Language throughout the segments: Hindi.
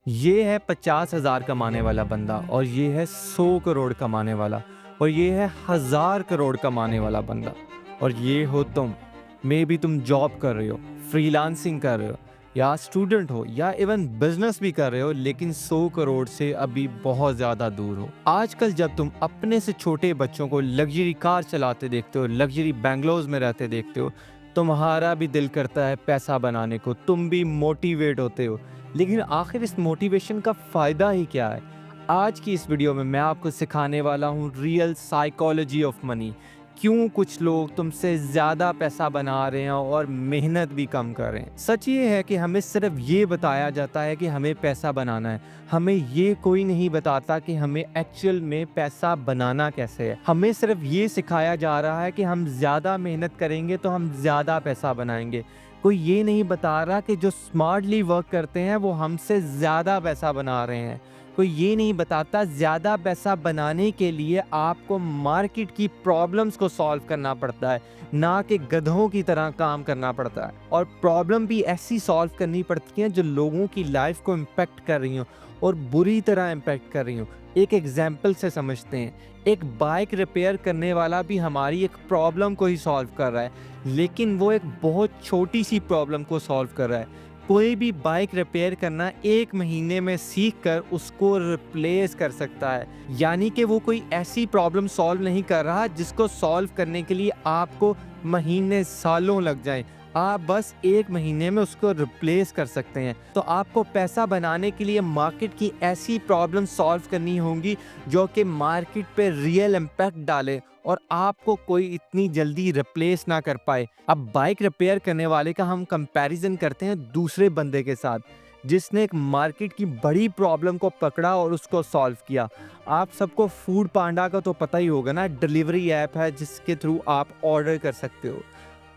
ये है 50,000 कमाने वाला बंदा और ये है 100 करोड़ कमाने वाला और ये है 1000 करोड़ कमाने वाला बंदा और ये हो तुम। मे बी तुम जॉब कर रहे हो, फ्रीलांसिंग कर रहे हो या स्टूडेंट हो या इवन बिजनेस भी कर रहे हो, लेकिन 100 करोड़ से अभी बहुत ज़्यादा दूर हो। आजकल जब तुम अपने से छोटे बच्चों को लग्जरी कार चलाते देखते हो, लग्जरी बैंगलोज में रहते देखते हो, तुम्हारा भी दिल करता है पैसा बनाने को, तुम भी मोटिवेट होते हो। लेकिन आखिर इस मोटिवेशन का फ़ायदा ही क्या है? आज की इस वीडियो में मैं आपको सिखाने वाला हूँ रियल साइकोलॉजी ऑफ मनी। क्यों कुछ लोग तुमसे ज़्यादा पैसा बना रहे हैं और मेहनत भी कम कर रहे हैं। सच ये है कि हमें सिर्फ ये बताया जाता है कि हमें पैसा बनाना है, हमें ये कोई नहीं बताता कि हमें एक्चुअल में पैसा बनाना कैसे है। हमें सिर्फ ये सिखाया जा रहा है कि हम ज़्यादा मेहनत करेंगे तो हम ज़्यादा पैसा बनाएंगे। कोई ये नहीं बता रहा कि जो स्मार्टली वर्क करते हैं वो हमसे ज़्यादा पैसा बना रहे हैं। कोई ये नहीं बताता ज़्यादा पैसा बनाने के लिए आपको मार्केट की प्रॉब्लम्स को सॉल्व करना पड़ता है, ना कि गधों की तरह काम करना पड़ता है। और प्रॉब्लम भी ऐसी सॉल्व करनी पड़ती हैं जो लोगों की लाइफ को इम्पेक्ट कर रही हों और बुरी तरह इम्पेक्ट कर रही हों। एक एग्जाम्पल से समझते हैं। एक बाइक रिपेयर करने वाला भी हमारी एक प्रॉब्लम को ही सॉल्व कर रहा है, लेकिन वो एक बहुत छोटी सी प्रॉब्लम को सॉल्व कर रहा है। कोई भी बाइक रिपेयर करना 1 महीने में सीख कर उसको रिप्लेस कर सकता है। यानी कि वो कोई ऐसी प्रॉब्लम सॉल्व नहीं कर रहा जिसको सॉल्व करने के लिए आपको महीने सालों लग जाएं। आप बस 1 महीने में उसको रिप्लेस कर सकते हैं। तो आपको पैसा बनाने के लिए मार्केट की ऐसी प्रॉब्लम सॉल्व करनी होंगी जो कि मार्केट पे रियल इम्पैक्ट डाले और आपको कोई इतनी जल्दी रिप्लेस ना कर पाए। अब बाइक रिपेयर करने वाले का हम कंपैरिजन करते हैं दूसरे बंदे के साथ, जिसने एक मार्केट की बड़ी प्रॉब्लम को पकड़ा और उसको सॉल्व किया। आप सबको फूड पांडा का तो पता ही होगा ना, डिलीवरी ऐप है जिसके थ्रू आप ऑर्डर कर सकते हो।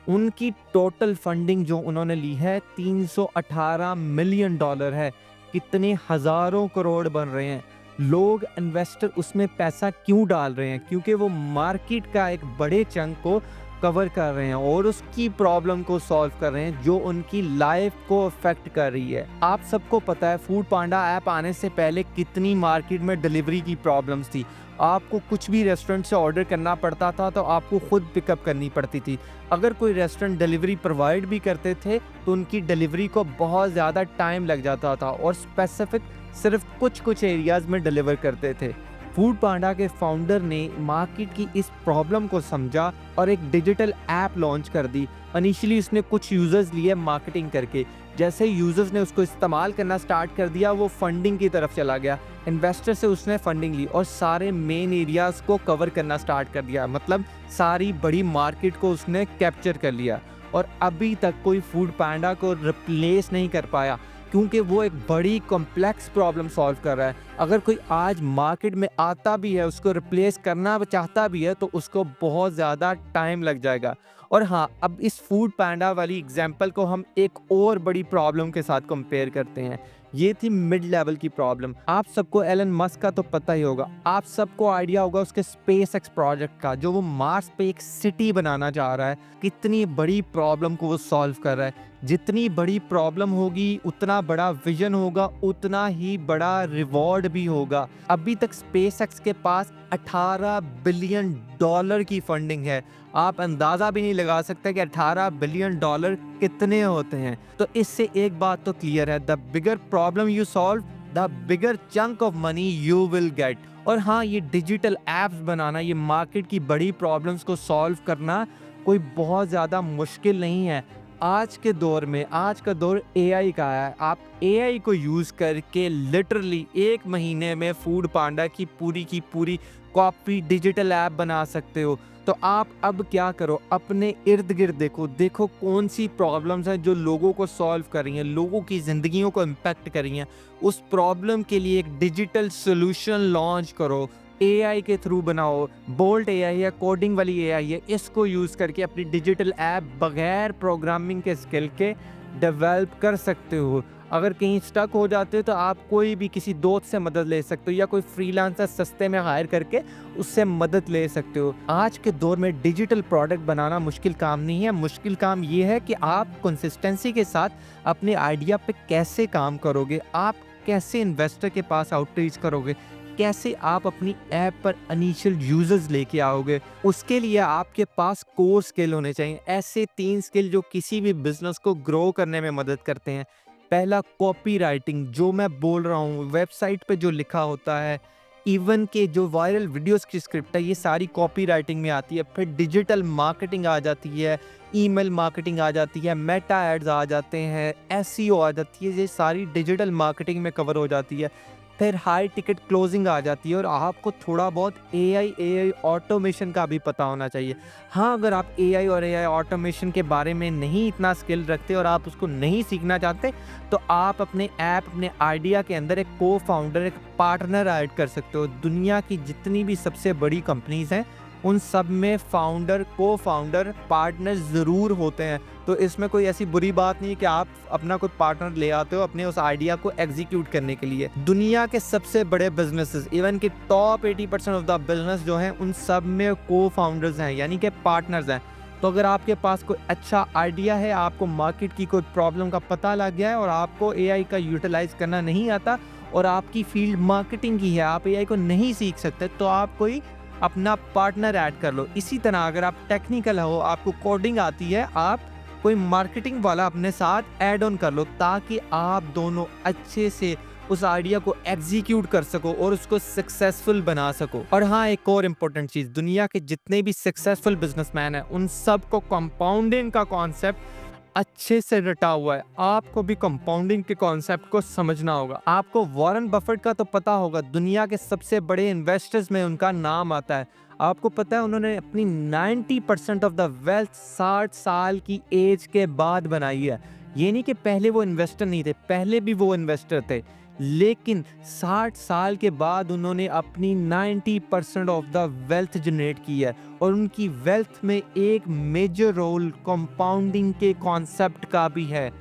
उनकी टोटल फंडिंग जो उन्होंने ली है 318 मिलियन डॉलर है। कितने हज़ारों करोड़ बन रहे हैं। लोग इन्वेस्टर उसमें पैसा क्यों डाल रहे हैं? क्योंकि वो मार्केट का एक बड़े चंक को कवर कर रहे हैं और उसकी प्रॉब्लम को सॉल्व कर रहे हैं जो उनकी लाइफ को अफेक्ट कर रही है। आप सबको पता है फूड पांडा ऐप आने से पहले कितनी मार्केट में डिलीवरी की प्रॉब्लम्स थी। आपको कुछ भी रेस्टोरेंट से ऑर्डर करना पड़ता था तो आपको खुद पिकअप करनी पड़ती थी। अगर कोई रेस्टोरेंट डिलीवरी प्रोवाइड भी करते थे तो उनकी डिलीवरी को बहुत ज़्यादा टाइम लग जाता था और स्पेसिफिक सिर्फ कुछ एरियाज़ में डिलीवर करते थे। फूड पांडा के फाउंडर ने मार्केट की इस प्रॉब्लम को समझा और एक डिजिटल ऐप लॉन्च कर दी। इनिशियली उसने कुछ यूज़र्स लिए मार्केटिंग करके। जैसे यूज़र्स ने उसको इस्तेमाल करना स्टार्ट कर दिया, वो फंडिंग की तरफ चला गया। इन्वेस्टर से उसने फंडिंग ली और सारे मेन एरियाज़ को कवर करना स्टार्ट कर दिया। मतलब सारी बड़ी मार्केट को उसने कैप्चर कर लिया और अभी तक कोई फूड पांडा को रिप्लेस नहीं कर पाया, क्योंकि वो एक बड़ी कॉम्प्लेक्स प्रॉब्लम सॉल्व कर रहा है। अगर कोई आज मार्केट में आता भी है, उसको रिप्लेस करना चाहता भी है, तो उसको बहुत ज़्यादा टाइम लग जाएगा। और हाँ, अब इस फूड पांडा वाली एग्जांपल को हम एक और बड़ी प्रॉब्लम के साथ कंपेयर करते हैं। ये थी मिड लेवल की प्रॉब्लम। आप सबको एलन मस्क का तो पता ही होगा। आप सबको आइडिया होगा उसके स्पेस एक्स प्रोजेक्ट का, जो वो मार्स पे एक सिटी बनाना चाह रहा है। कितनी बड़ी प्रॉब्लम को वो सॉल्व कर रहा है। जितनी बड़ी प्रॉब्लम होगी उतना बड़ा विजन होगा, उतना ही बड़ा रिवॉर्ड भी होगा। अभी तक स्पेसएक्स के पास 18 बिलियन डॉलर की फंडिंग है। आप अंदाज़ा भी नहीं लगा सकते कि 18 बिलियन डॉलर कितने होते हैं। तो इससे एक बात तो क्लियर है, the bigger problem you solve the bigger chunk of money you will get. और हाँ, ये डिजिटल एप्स बनाना, ये मार्केट की बड़ी प्रॉब्लम्स को सॉल्व करना कोई बहुत ज़्यादा मुश्किल नहीं है। आज के दौर में, आज का दौर एआई का है। आप एआई को यूज़ करके लिटरली 1 महीने में फूड पांडा की पूरी कॉपी डिजिटल ऐप बना सकते हो। तो आप अब क्या करो, अपने इर्द गिर्द देखो कौन सी प्रॉब्लम्स हैं जो लोगों को सॉल्व कर रही हैं, लोगों की ज़िंदगियों को इम्पैक्ट कर रही हैं। उस प्रॉब्लम के लिए एक डिजिटल सोल्यूशन लॉन्च करो। एआई के थ्रू बनाओ। बोल्ट एआई है, कोडिंग वाली एआई है, इसको यूज़ करके अपनी डिजिटल ऐप बगैर प्रोग्रामिंग के स्किल के डेवलप कर सकते हो। अगर कहीं स्टक हो जाते हो तो आप कोई भी किसी दोस्त से मदद ले सकते हो या कोई फ्रीलांसर सस्ते में हायर करके उससे मदद ले सकते हो। आज के दौर में डिजिटल प्रोडक्ट बनाना मुश्किल काम नहीं है। मुश्किल काम ये है कि आप कंसिस्टेंसी के साथ अपने आइडिया पे कैसे काम करोगे, आप कैसे इन्वेस्टर के पास आउटरीच करोगे, कैसे आप अपनी ऐप पर इनिशियल यूजर्स लेके आओगे, उसके लिए आपके पास कोर स्किल होने चाहिए। ऐसे 3 स्किल जो किसी भी बिजनेस को ग्रो करने में मदद करते हैं। पहला, कॉपी राइटिंग, जो मैं बोल रहा हूँ वेबसाइट पे जो लिखा होता है, इवन के जो वायरल वीडियोस की स्क्रिप्ट है, ये सारी कॉपी राइटिंग में आती है। फिर डिजिटल मार्केटिंग आ जाती है, ईमेल मार्केटिंग आ जाती है, मेटा एड्स आ जाते हैं, एसईओ आ जाती है, ये सारी डिजिटल मार्केटिंग में कवर हो जाती है। फिर हाई टिकट क्लोजिंग आ जाती है और आपको थोड़ा बहुत एआई ऑटोमेशन का भी पता होना चाहिए। हाँ, अगर आप एआई और एआई ऑटोमेशन के बारे में नहीं इतना स्किल रखते और आप उसको नहीं सीखना चाहते, तो आप अपने ऐप, अपने आइडिया के अंदर एक को फाउंडर, एक पार्टनर ऐड कर सकते हो। दुनिया की जितनी भी सबसे बड़ी कंपनीज हैं, उन सब में फाउंडर, को फाउंडर, पार्टनर ज़रूर होते हैं। तो इसमें कोई ऐसी बुरी बात नहीं है कि आप अपना कोई पार्टनर ले आते हो अपने उस आइडिया को एग्जीक्यूट करने के लिए। दुनिया के सबसे बड़े बिजनेसेस, इवन कि टॉप 80% ऑफ द बिजनेस जो हैं, उन सब में को फाउंडर्स हैं, यानी कि पार्टनर्स हैं। तो अगर आपके पास कोई अच्छा आइडिया है, आपको मार्केट की कोई प्रॉब्लम का पता लग गया है और आपको एआई का यूटिलाइज करना नहीं आता और आपकी फील्ड मार्केटिंग की है, आप एआई को नहीं सीख सकते, तो आप कोई अपना पार्टनर ऐड कर लो। इसी तरह अगर आप टेक्निकल हो, आपको कोडिंग आती है, आप कोई मार्केटिंग वाला अपने साथ ऐड ऑन कर लो, ताकि आप दोनों अच्छे से उस आइडिया को एग्जीक्यूट कर सको और उसको सक्सेसफुल बना सको। और हाँ, एक और इम्पोर्टेंट चीज़, दुनिया के जितने भी सक्सेसफुल बिजनेसमैन हैं, उन सबको कंपाउंडिंग का कॉन्सेप्ट अच्छे से रटा हुआ है। आपको भी कंपाउंडिंग के कॉन्सेप्ट को समझना होगा। आपको वॉरेन बफेट का तो पता होगा, दुनिया के सबसे बड़े इन्वेस्टर्स में उनका नाम आता है। आपको पता है उन्होंने अपनी 90% ऑफ द वेल्थ 60 साल की एज के बाद बनाई है। ये नहीं कि पहले वो इन्वेस्टर नहीं थे, पहले भी वो इन्वेस्टर थे, लेकिन 60 साल के बाद उन्होंने अपनी 90% ऑफ द वेल्थ जनरेट की है। और उनकी वेल्थ में एक मेजर रोल कंपाउंडिंग के कॉन्सेप्ट का भी है,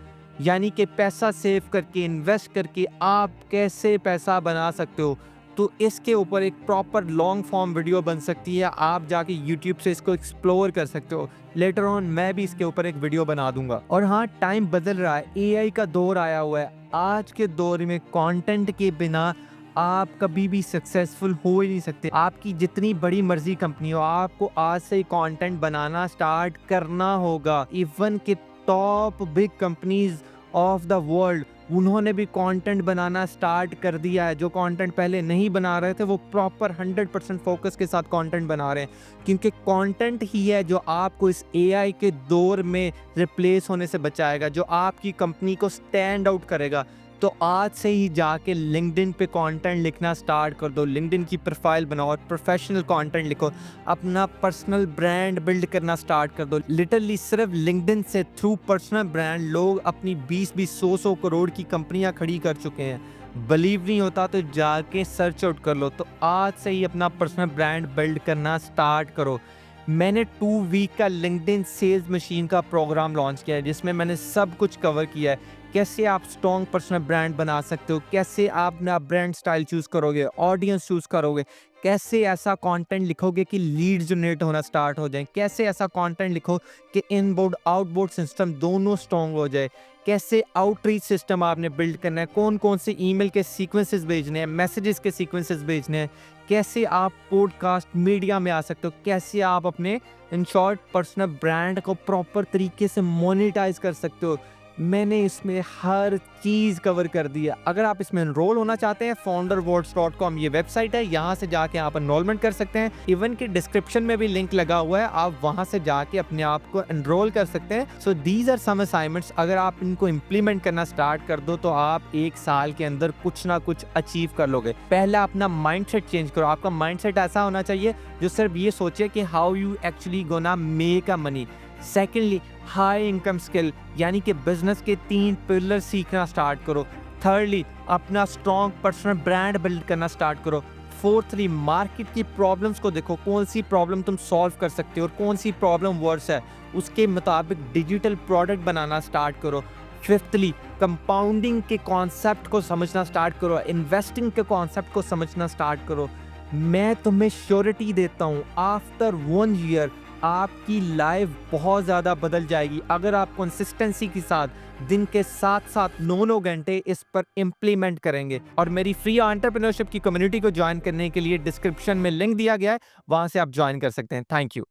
यानी कि पैसा सेव करके, इन्वेस्ट करके आप कैसे पैसा बना सकते हो। तो इसके ऊपर एक प्रॉपर लॉन्ग फॉर्म वीडियो बन सकती है, आप जाके यूट्यूब से इसको एक्सप्लोर कर सकते हो। लेटर ऑन मैं भी इसके ऊपर एक वीडियो बना दूंगा। और हाँ, टाइम बदल रहा है, एआई का दौर आया हुआ है। आज के दौर में कंटेंट के बिना आप कभी भी सक्सेसफुल हो ही नहीं सकते। आपकी जितनी बड़ी मर्जी कंपनी हो, आपको आज से ही कंटेंट बनाना स्टार्ट करना होगा। इवन के top big companies of the world, उन्होंने भी कंटेंट बनाना स्टार्ट कर दिया है। जो कंटेंट पहले नहीं बना रहे थे, वो प्रॉपर 100% फोकस के साथ कंटेंट बना रहे हैं, क्योंकि कंटेंट ही है जो आपको इस एआई के दौर में रिप्लेस होने से बचाएगा, जो आपकी कंपनी को स्टैंड आउट करेगा। तो आज से ही जाके लिंक्डइन पे कंटेंट लिखना स्टार्ट कर दो, लिंक्डइन की प्रोफाइल बनाओ और प्रोफेशनल कंटेंट लिखो, अपना पर्सनल ब्रांड बिल्ड करना स्टार्ट कर दो। लिटरली सिर्फ लिंक्डइन से थ्रू पर्सनल ब्रांड लोग अपनी 20-20, 100-100 करोड़ की कंपनियां खड़ी कर चुके हैं। बिलीव नहीं होता तो जाके सर्च आउट कर लो। तो आज से ही अपना पर्सनल ब्रांड बिल्ड करना स्टार्ट करो। मैंने 2 वीक का लिंक्डइन सेल्स मशीन का प्रोग्राम लॉन्च किया है, जिसमें मैंने सब कुछ कवर किया है। कैसे आप स्ट्रॉन्ग पर्सनल ब्रांड बना सकते हो, कैसे आप अपना ब्रांड स्टाइल चूज करोगे, ऑडियंस चूज करोगे, कैसे ऐसा कंटेंट लिखोगे कि लीड जनरेट होना स्टार्ट हो जाए, कैसे ऐसा कंटेंट लिखो कि इनबाउंड आउटबाउंड सिस्टम दोनों स्ट्रॉन्ग हो जाए, कैसे आउटरीच सिस्टम आपने बिल्ड करना है, कौन कौन से ईमेल के सीक्वेंसेस भेजने हैं, मैसेजेस के सीक्वेंसेस भेजने हैं, कैसे आप पॉडकास्ट मीडिया में आ सकते हो, कैसे आप अपने इन शॉर्ट पर्सनल ब्रांड को प्रॉपर तरीके से मोनेटाइज कर सकते हो। मैंने इसमें हर चीज़ कवर कर दी है। अगर आप इसमें एनरोल होना चाहते हैं, founderwords.com ये वेबसाइट है, यहाँ से जाके आप एनरोलमेंट कर सकते हैं। इवन कि डिस्क्रिप्शन में भी लिंक लगा हुआ है, आप वहाँ से जाके अपने आप को एनरोल कर सकते हैं। So these are some assignments, अगर आप इनको इम्प्लीमेंट करना स्टार्ट कर दो तो आप 1 साल के अंदर कुछ ना कुछ अचीव कर लोगे। पहला अपना माइंडसेट चेंज करो। आपका माइंडसेट ऐसा होना चाहिए जो सिर्फ ये सोचे कि how you actually gonna make a money. Secondly, high income skill, यानी कि बिजनेस के 3 पिलर सीखना स्टार्ट करो। थर्डली, अपना स्ट्रॉन्ग पर्सनल ब्रांड बिल्ड करना स्टार्ट करो। फोर्थली, मार्केट की प्रॉब्लम्स को देखो, कौन सी प्रॉब्लम तुम सॉल्व कर सकते हो और कौन सी प्रॉब्लम वर्स है, उसके मुताबिक डिजिटल प्रोडक्ट बनाना स्टार्ट करो। फिफ्थली, कंपाउंडिंग के कॉन्सेप्ट को समझना स्टार्ट करो, इन्वेस्टिंग के कॉन्सेप्ट को समझना स्टार्ट करो। मैं तुम्हें श्योरिटी देता हूँ, आफ्टर 1 ईयर आपकी लाइफ बहुत ज़्यादा बदल जाएगी। अगर आप कंसिस्टेंसी के साथ दिन के साथ साथ 9 घंटे इस पर इम्प्लीमेंट करेंगे। और मेरी फ्री एंटरप्रेन्योरशिप की कम्युनिटी को ज्वाइन करने के लिए डिस्क्रिप्शन में लिंक दिया गया है, वहां से आप ज्वाइन कर सकते हैं। Thank you.